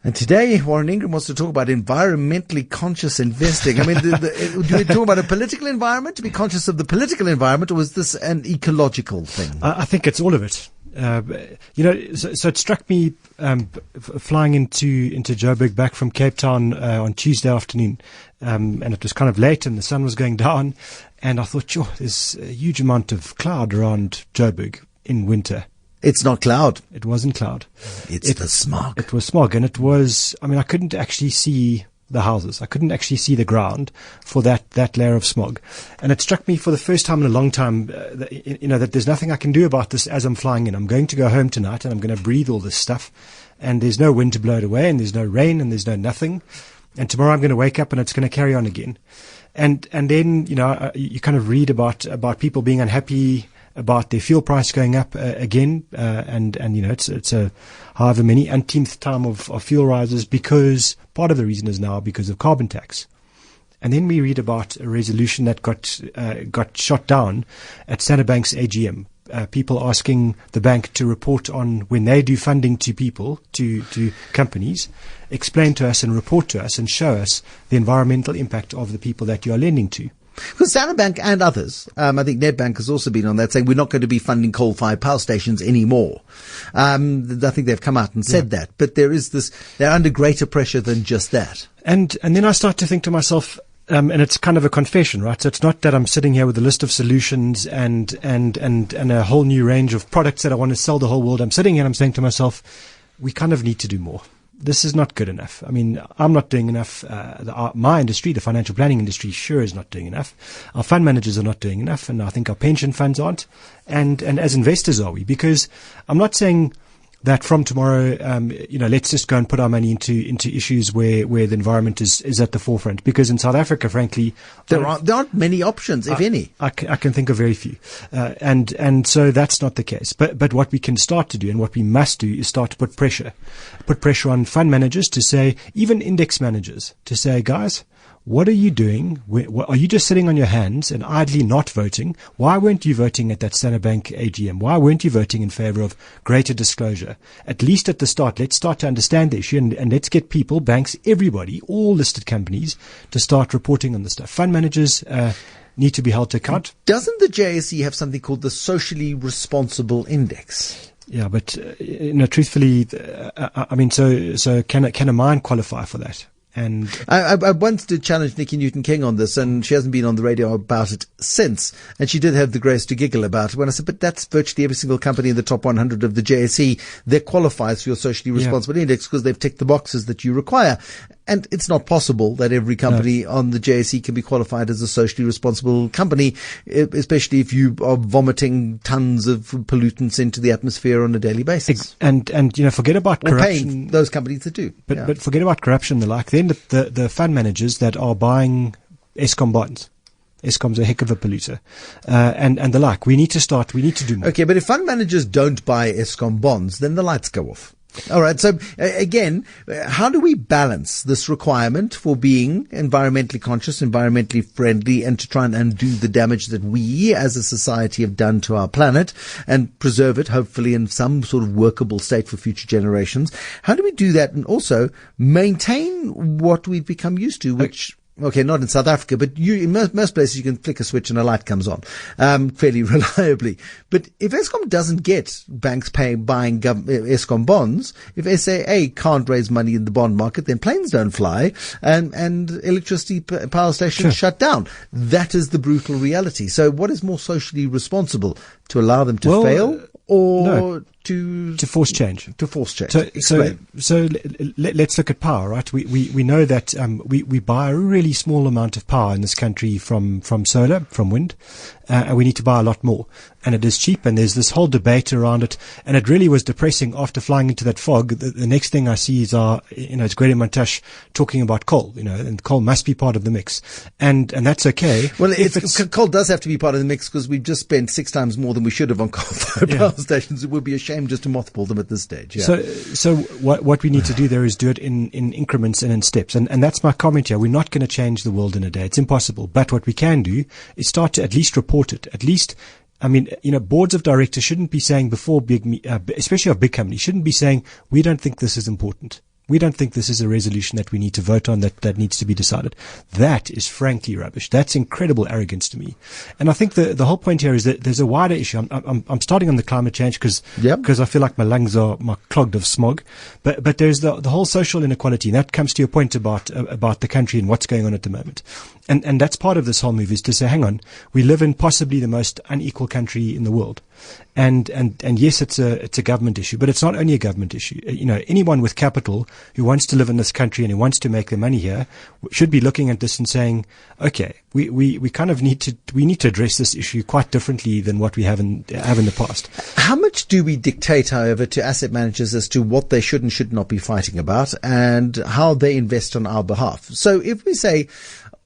And today, Warren Ingram wants to talk about environmentally conscious investing. I mean, do we talk about a political environment, to be conscious of the political environment, or is this an ecological thing? I think it's all of it. So it struck me flying into Joburg back from Cape Town on Tuesday afternoon, and it was kind of late and the sun was going down, and I thought, sure, there's a huge amount of cloud around Joburg in winter. It's not cloud. It wasn't cloud. It's the smog. It was smog, and it was, I couldn't actually see the houses. I couldn't actually see the ground for that layer of smog. And it struck me for the first time in a long time, that there's nothing I can do about this as I'm flying in. I'm going to go home tonight and I'm going to breathe all this stuff, and there's no wind to blow it away, and there's no rain, and there's no nothing. And tomorrow I'm going to wake up and it's going to carry on again. And then, you kind of read about people being unhappy about their fuel price going up again, and it's a however many umpteenth time of fuel rises, because part of the reason is now because of carbon tax. And then we read about a resolution that got shot down at Standard Bank's AGM. People asking the bank to report on when they do funding to people, to companies, explain to us and report to us and show us the environmental impact of the people that you are lending to. Because Standard Bank and others, I think Nedbank has also been on that, saying we're not going to be funding coal-fired power stations anymore. I think they've come out and said that, but there is they're under greater pressure than just that. And then I start to think to myself, and it's kind of a confession, right? So it's not that I'm sitting here with a list of solutions and a whole new range of products that I want to sell the whole world. I'm sitting here and I'm saying to myself, we kind of need to do more. This is not good enough. I'm not doing enough. My industry, the financial planning industry, sure is not doing enough. Our fund managers are not doing enough, and I think our pension funds aren't. And as investors, are we? Because I'm not saying that from tomorrow, let's just go and put our money into issues where the environment is at the forefront. Because in South Africa, frankly, there aren't many options, if any. I can think of very few, and so that's not the case. But what we can start to do, and what we must do, is start to put pressure on fund managers to say, even index managers, to say, guys, what are you doing? Are you just sitting on your hands and idly not voting? Why weren't you voting at that Standard Bank AGM? Why weren't you voting in favor of greater disclosure? At least at the start, let's start to understand the issue, and let's get people, banks, everybody, all listed companies, to start reporting on this stuff. Fund managers need to be held to account. Doesn't the JSE have something called the Socially Responsible Index? Yeah, but truthfully, so can a mine qualify for that? And I once did challenge Nikki Newton-King on this, and she hasn't been on the radio about it since. And she did have the grace to giggle about it when I said, but that's virtually every single company in the top 100 of the JSE that qualifies for your socially responsible index, because they've ticked the boxes that you require. And it's not possible that every company on the JSE can be qualified as a socially responsible company, especially if you are vomiting tons of pollutants into the atmosphere on a daily basis. And forget about corruption. Paying those companies that do. But forget about corruption and the like. Then the fund managers that are buying Eskom bonds. Eskom's a heck of a polluter, and the like. We need to do more. Okay, but if fund managers don't buy Eskom bonds, then the lights go off. All right. So again, how do we balance this requirement for being environmentally conscious, environmentally friendly, and to try and undo the damage that we as a society have done to our planet and preserve it, hopefully, in some sort of workable state for future generations? How do we do that and also maintain what we've become used to, which... Okay, not in South Africa, but in most places you can flick a switch and a light comes on fairly reliably. But if Eskom doesn't get banks buying Eskom bonds, if SAA can't raise money in the bond market, then planes don't fly and electricity power stations shut down. That is the brutal reality. So what is more socially responsible, to allow them to fail or to force change? To force change. So let's look at power, right? We know that we buy a really small amount of power in this country from solar, from wind, and we need to buy a lot more. And it is cheap, and there's this whole debate around it. And it really was depressing after flying into that fog. The next thing I see is it's Greta Montash talking about coal, and coal must be part of the mix. And that's okay. Well, coal does have to be part of the mix, because we've just spent 6 times more than we should have on coal-fired power stations. It would be a shame just to mothball them at this stage. Yeah. So what we need to do there is do it in increments and in steps. And that's my comment here. We're not going to change the world in a day. It's impossible. But what we can do is start to at least report it. At least, boards of directors shouldn't be saying before especially of big companies, shouldn't be saying, we don't think this is important. We don't think this is a resolution that we need to vote on, that needs to be decided. That is frankly rubbish. That's incredible arrogance to me. And I think the whole point here is that there's a wider issue. I'm starting on the climate change because I feel like my lungs are clogged of smog. But there's the whole social inequality, and that comes to your point about the country and what's going on at the moment. And that's part of this whole move, is to say, hang on, we live in possibly the most unequal country in the world. And yes, it's a government issue, but it's not only a government issue. Anyone with capital who wants to live in this country and who wants to make their money here should be looking at this and saying, okay, we kind of need to address this issue quite differently than what we have in the past. How much do we dictate, however, to asset managers as to what they should and should not be fighting about, and how they invest on our behalf? So if we say,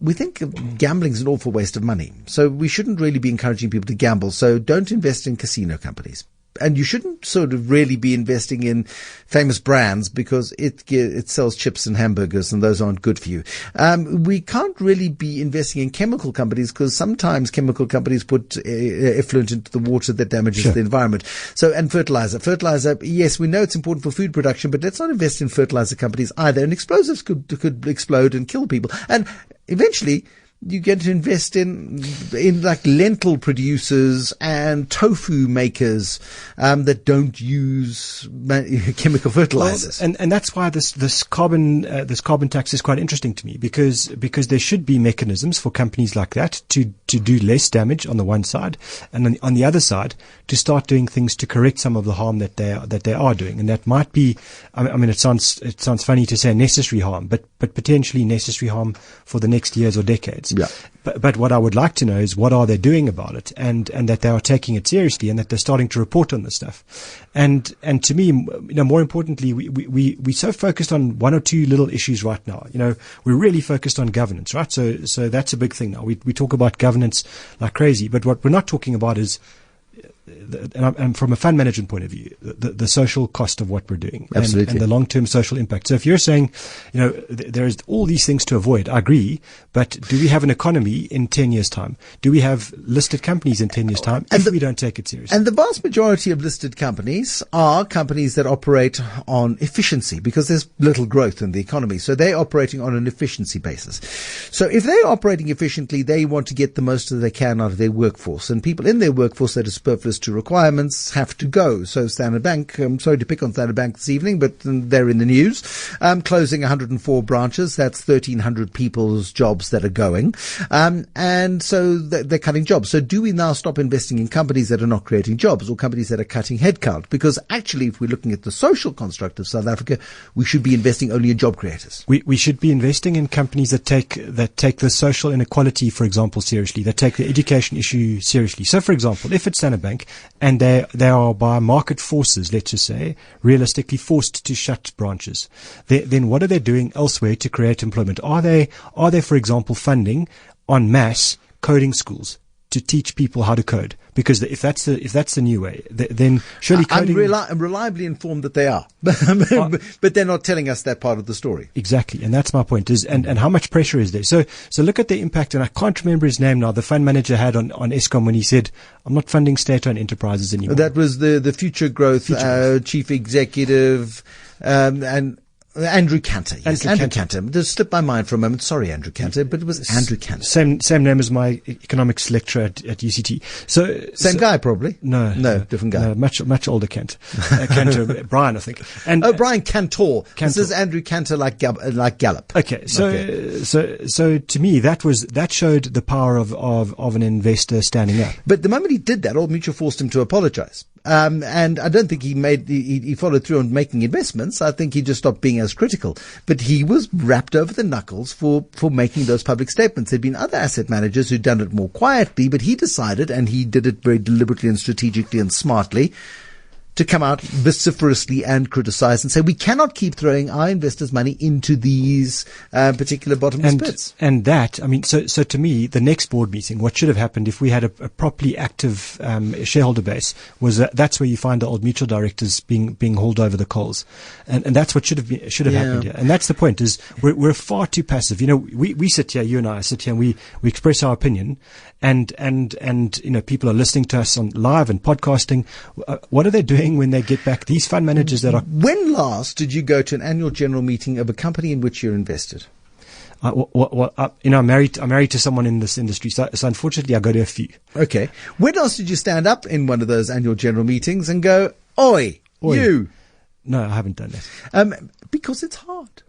we think gambling is an awful waste of money, so we shouldn't really be encouraging people to gamble, so don't invest in casino companies. And you shouldn't sort of really be investing in famous brands because it sells chips and hamburgers, and those aren't good for you. We can't really be investing in chemical companies because sometimes chemical companies put effluent into the water that damages the environment. So, and fertilizer, yes, we know it's important for food production, but let's not invest in fertilizer companies either. And explosives could explode and kill people. And eventually, you get to invest in like lentil producers and tofu makers that don't use chemical fertilizers. Well, and that's why this carbon tax is quite interesting to me, because there should be mechanisms for companies like that to do less damage on the one side, and on the other side to start doing things to correct some of the harm that they are doing. And that might be, I mean, it sounds funny to say necessary harm, but potentially necessary harm for the next years or decades. Yeah. But what I would like to know is what are they doing about it, and that they are taking it seriously, and that they're starting to report on this stuff. And to me, more importantly, we so focused on one or two little issues right now. We're really focused on governance, right? So that's a big thing now. We talk about governance like crazy, but what we're not talking about is, and from a fund management point of view, the social cost of what we're doing, and the long-term social impact. So if you're saying, there's all these things to avoid, I agree, but do we have an economy in 10 years' time? Do we have listed companies in 10 years' time if we don't take it seriously? And the vast majority of listed companies are companies that operate on efficiency, because there's little growth in the economy. So they're operating on an efficiency basis. So if they're operating efficiently, they want to get the most that they can out of their workforce. And people in their workforce that are superfluous to requirements have to go. So Standard Bank, I'm sorry to pick on Standard Bank this evening, but they're in the news, closing 104 branches. That's 1,300 people's jobs that are going. And so they're cutting jobs. So do we now stop investing in companies that are not creating jobs, or companies that are cutting headcount? Because actually, if we're looking at the social construct of South Africa, we should be investing only in job creators. We should be investing in companies that take the social inequality, for example, seriously, that take the education issue seriously. So, for example, if it's Standard Bank, and they are by market forces, let's just say, realistically forced to shut branches, then what are they doing elsewhere to create employment? Are they, for example, funding en masse coding schools to teach people how to code? Because if that's the new way, then surely coding... I'm reliably informed that they are, but they're not telling us that part of the story. Exactly, and that's my point. And how much pressure is there? So look at the impact, and I can't remember his name now. The fund manager had on Eskom when he said, "I'm not funding state-owned enterprises anymore." That was the Future Growth chief executive, and Andrew Cantor. Yes, Andrew Cantor. Just slipped my mind for a moment. Sorry, Andrew Cantor, but it was Andrew Cantor. Same name as my economics lecturer at UCT. Same guy, probably. No, different guy. No, much older Cantor. Cantor, Brian, I think. And Brian Cantor. This is Andrew Cantor, like Gallup. Okay, so to me that showed the power of an investor standing up. But the moment he did that, Old Mutual forced him to apologize. And I don't think he followed through on making investments. I think he just stopped being as critical. But he was wrapped over the knuckles for making those public statements. There'd been other asset managers who'd done it more quietly, but he decided, and he did it very deliberately and strategically and smartly, to come out vociferously and criticize and say, we cannot keep throwing our investors' money into these particular bottomless pits. And that, I mean, so to me, the next board meeting, what should have happened if we had a properly active shareholder base, was that's where you find the Old Mutual directors being hauled over the coals, and that's what should have happened here. And that's the point: is we're far too passive. We sit here, you and I sit here, and we express our opinion, and people are listening to us on live and podcasting. What are they doing paying when they get back. These fund managers that are... When last did you go to an annual general meeting of a company in which you're invested? I'm married to someone in this industry, so unfortunately I go to a few. Okay. When else did you stand up in one of those annual general meetings and go, Oi. You? No, I haven't done that. Because it's hard.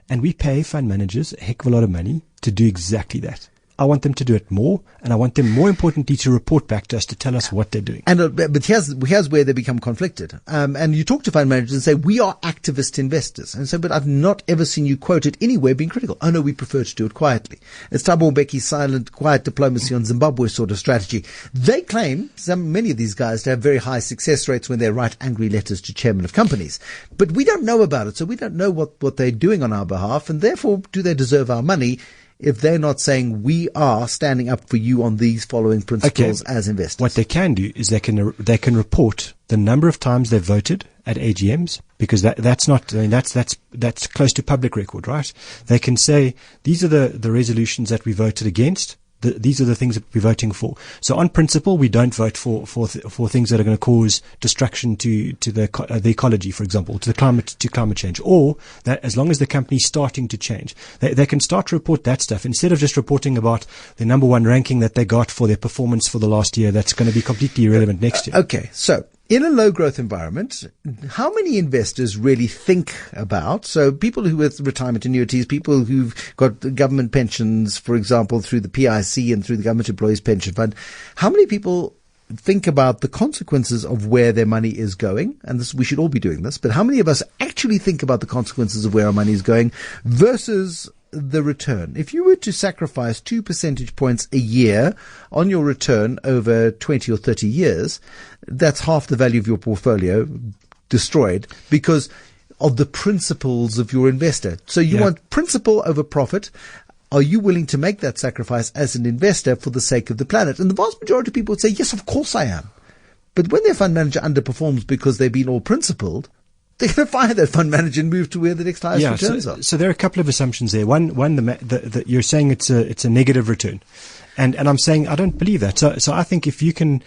And we pay fund managers a heck of a lot of money to do exactly that. I want them to do it more, and I want them, more importantly, to report back to us to tell us what they're doing. And but here's where they become conflicted. And you talk to fund managers and say, we are activist investors. And so, but I've not ever seen you quoted anywhere being critical. Oh no, we prefer to do it quietly. It's Thabo Mbeki's silent, quiet diplomacy on Zimbabwe sort of strategy. They claim, many of these guys, to have very high success rates when they write angry letters to chairmen of companies. But we don't know about it, so we don't know what they're doing on our behalf, and therefore, do they deserve our money if they're not saying we are standing up for you on these following principles as investors? What they can do is they can report the number of times they've voted at AGMs, because that's close to public record, right? They can say these are the resolutions that we voted against. These are the things that we're voting for. So on principle, we don't vote for things that are going to cause destruction to the ecology, for example, to climate change, or that as long as the company's starting to change, they can start to report that stuff instead of just reporting about the number one ranking that they got for their performance for the last year. That's going to be completely irrelevant next year. Okay, so in a low growth environment, how many investors really think about, so people who with retirement annuities, people who've got government pensions, for example, through the PIC and through the Government Employees Pension Fund, how many people think about the consequences of where their money is going? And this, we should all be doing this, but how many of us actually think about the consequences of where our money is going versus the return? If you were to sacrifice 2 percentage points a year on your return over 20 or 30 years, that's half the value of your portfolio destroyed because of the principles of your investor. So you want principle over profit. Are you willing to make that sacrifice as an investor for the sake of the planet? And the vast majority of people would say, yes, of course I am. But when their fund manager underperforms because they've been all principled, they're going to fire that fund manager and move to where the next highest returns are. So there are a couple of assumptions there. One, you're saying it's a negative return, and I'm saying I don't believe that. So I think if you can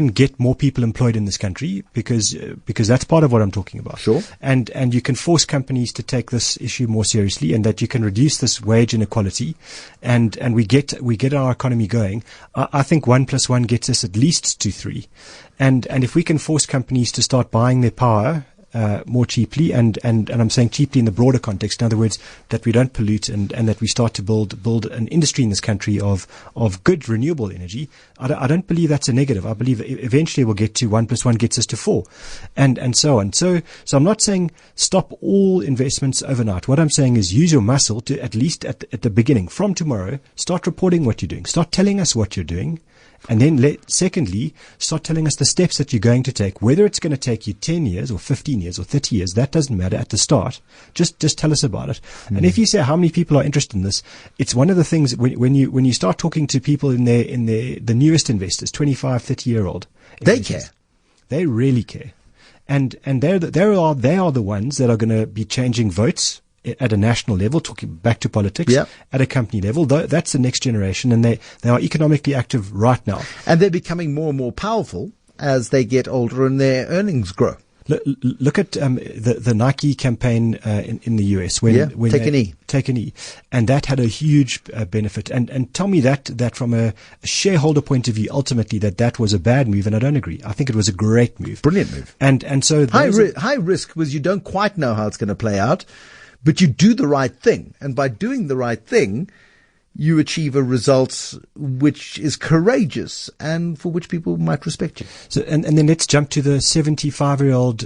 get more people employed in this country, because that's part of what I'm talking about. Sure. And you can force companies to take this issue more seriously, and that you can reduce this wage inequality, and we get our economy going. I think 1 + 1 gets us at least to 3, and if we can force companies to start buying their power more cheaply, and I'm saying cheaply in the broader context. In other words, that we don't pollute and that we start to build an industry in this country of good renewable energy. I don't believe that's a negative. I believe eventually we'll get to 1 + 1 gets us to 4, and so on. So I'm not saying stop all investments overnight. What I'm saying is use your muscle to at least at the beginning, from tomorrow, start reporting what you're doing. Start telling us what you're doing. And then secondly, start telling us the steps that you're going to take. Whether it's going to take you 10 years or 15 years or 30 years, that doesn't matter at the start. Just tell us about it. And if you say how many people are interested in this, it's one of the things when you start talking to people in the newest investors, 25, 30-year-old. They care. They really care. And they are the ones that are going to be changing votes at a national level, talking back to politics, at a company level. That's the next generation, and they are economically active right now. And they're becoming more and more powerful as they get older and their earnings grow. Look at the Nike campaign in the US when Take a Knee, and that had a huge benefit. And tell me that from a shareholder point of view, ultimately that was a bad move, and I don't agree. I think it was a great move, brilliant move. And so high risk was you don't quite know how it's going to play out. But you do the right thing. And by doing the right thing, you achieve a result which is courageous and for which people might respect you. So, and then let's jump to the 75-year-old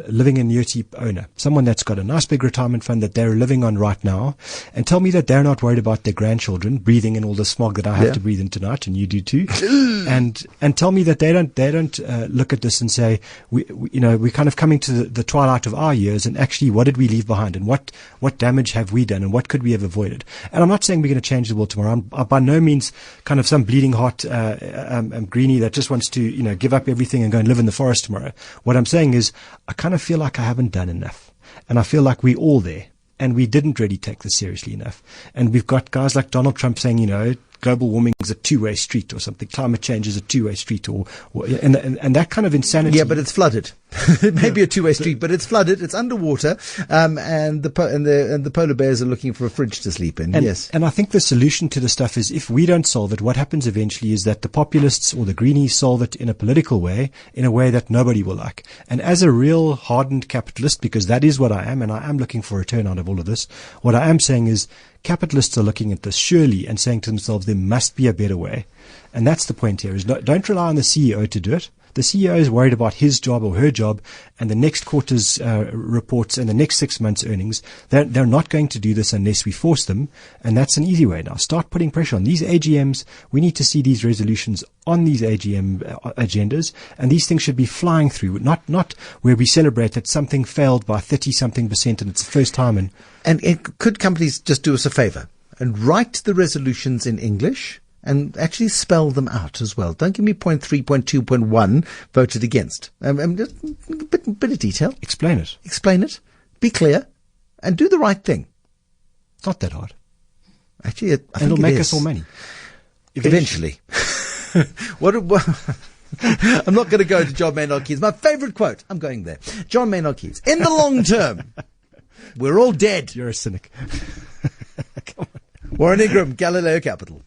living annuity owner, someone that's got a nice big retirement fund that they're living on right now, and tell me that they're not worried about their grandchildren breathing in all the smog that I have to breathe in tonight, and you do too. and tell me that they don't look at this and say, we're kind of coming to the twilight of our years, and actually what did we leave behind, and what damage have we done, and what could we have avoided? And I'm not saying we're going to change the world tomorrow. I'm by no means kind of some bleeding hot greenie that just wants to give up everything and go and live in the forest tomorrow. What I'm saying is I kind of feel like I haven't done enough, and I feel like we're all there, and we didn't really take this seriously enough. And we've got guys like Donald Trump saying, global warming is a two-way street or something. Climate change is a two-way street, and that kind of insanity. Yeah, but it's flooded. It may be a two-way street, but it's flooded, it's underwater, and the polar bears are looking for a fridge to sleep in. Yes. And I think the solution to the stuff is, if we don't solve it, what happens eventually is that the populists or the greenies solve it in a political way, in a way that nobody will like. And as a real hardened capitalist, because that is what I am, and I am looking for a return out of all of this, what I am saying is capitalists are looking at this surely and saying to themselves, there must be a better way. And that's the point here, is don't rely on the CEO to do it. The CEO is worried about his job or her job and the next quarter's reports and the next 6 months' earnings. They're not going to do this unless we force them, and that's an easy way now. Start putting pressure on these AGMs. We need to see these resolutions on these AGM agendas, and these things should be flying through, not where we celebrate that something failed by 30-something% and it's the first time. And could companies just do us a favor and write the resolutions in English? And actually spell them out as well. Don't give me point 3, point 2, point 1 voted against. Just a bit of detail. Explain it. Explain it. Be clear. And do the right thing. It's not that hard. Actually, I think it'll make us all money. Eventually. I'm not going to go to John Maynard Keynes. My favorite quote. I'm going there. John Maynard Keynes. In the long term, we're all dead. You're a cynic. Warren Ingram, Galileo Capital.